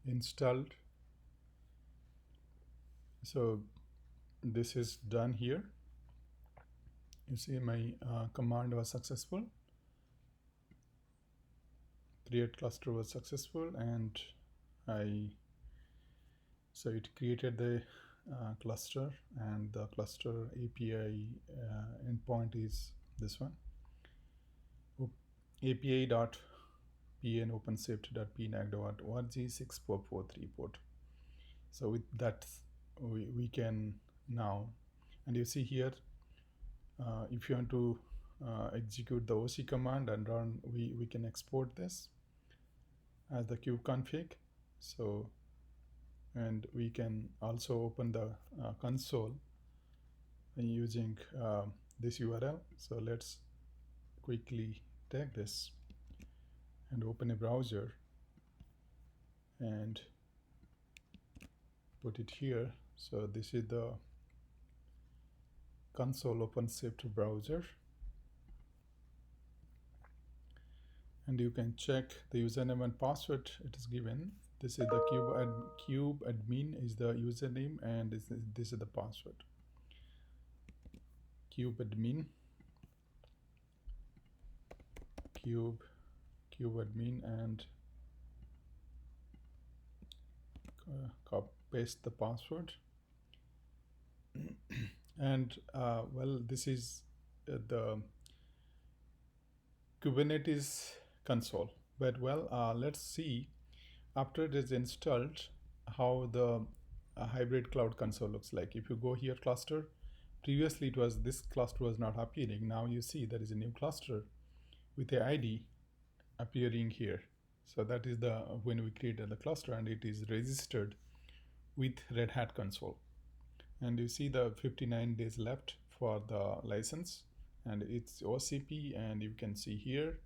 installed. So this is done here. You see my command was successful. Create cluster was successful, and so it created the cluster, and the cluster API endpoint is this one, api.pn openshift.pnag.org 6443 port. So with that, we can now, and you see here, if you want to execute the OC command and run, we can export this as the kubeconfig. So, and we can also open the console using this URL. So let's quickly take this and open a browser and put it here. So this is the console OpenShift browser, and you can check the username and password it is given. This is the cube admin is the username, and this is the password. Cube admin, cube admin, and paste the password. And well, this is the Kubernetes console. But well, let's see after it is installed how the hybrid cloud console looks like. If you go here, cluster, previously it was, this cluster was not appearing. Now you see there is a new cluster with the ID appearing here. So that is the when we created the cluster, and it is registered with Red Hat console. And you see the 59 days left for the license, and it's OCP, and you can see here.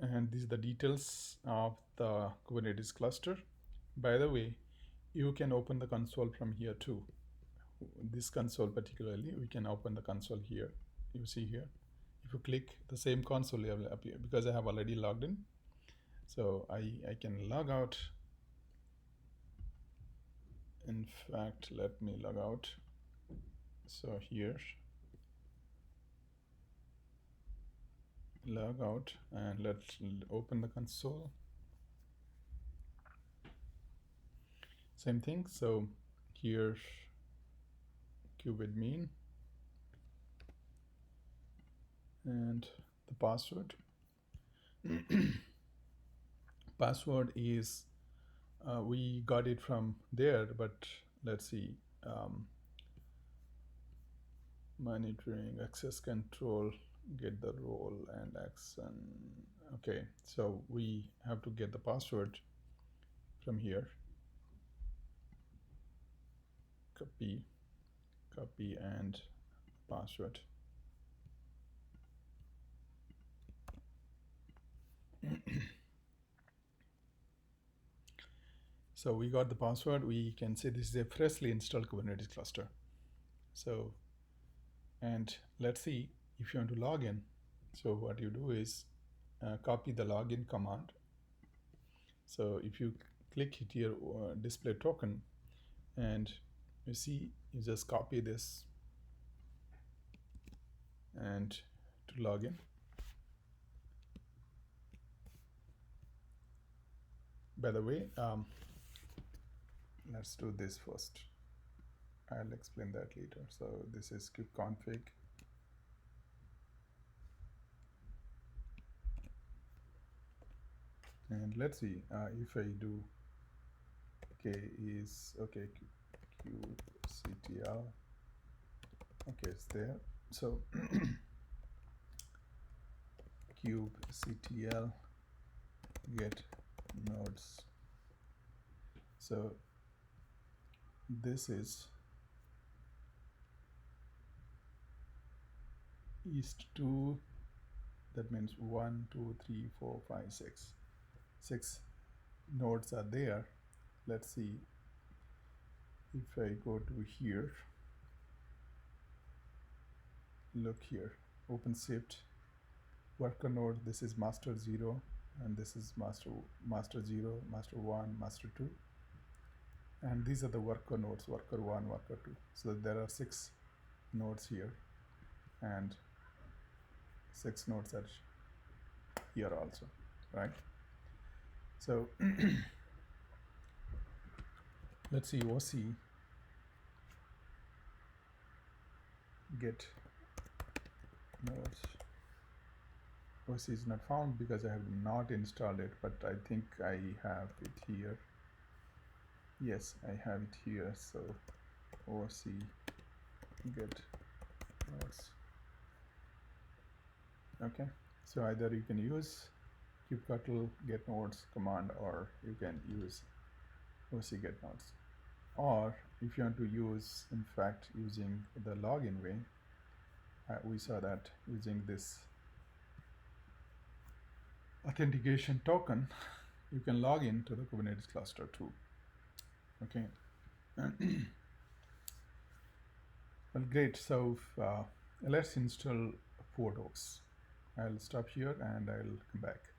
And these are the details of the Kubernetes cluster. By the way, you can open the console from here too. This console particularly, we can open the console here. You see here, if you click the same console, it will appear, because I have already logged in. So I can log out. In fact, let me log out. So here, log out, and let's open the console. Same thing. So here, kubeadmin, and the password. Password is we got it from there, but let's see. Monitoring, access control, get the role and action. Okay, so we have to get the password from here. Copy and password. So we got the password. We can say this is a freshly installed Kubernetes cluster. So, and let's see if you want to log in. So what you do is copy the login command. So if you click here, display token, and you see, you just copy this and to log in. By the way, let's do this first. I'll explain that later. So this is kubeconfig. And let's see if I do is okay, kubectl. Okay, it's there. So kubectl get nodes. So this is east 2, that means 1 2 3 4 5 6 nodes are there. Let's see if I go to here, look here, OpenShift worker node, this is master 0, and this is master 0, master 1, master 2, and these are the worker nodes, worker 1, worker 2. So there are 6 nodes here, and 6 nodes are here also, right? So let's see OC get nodes. OC is not found because I have not installed it, but I think I have it here. Yes, I have it here. So OC get nodes. Okay, so either you can use kubectl get nodes command, or you can use OC get nodes. Or if you want to use, in fact, using the login way, we saw that using this authentication token, you can log in to the Kubernetes cluster too. Okay. Well, great. So let's install Portos. I'll stop here and I'll come back.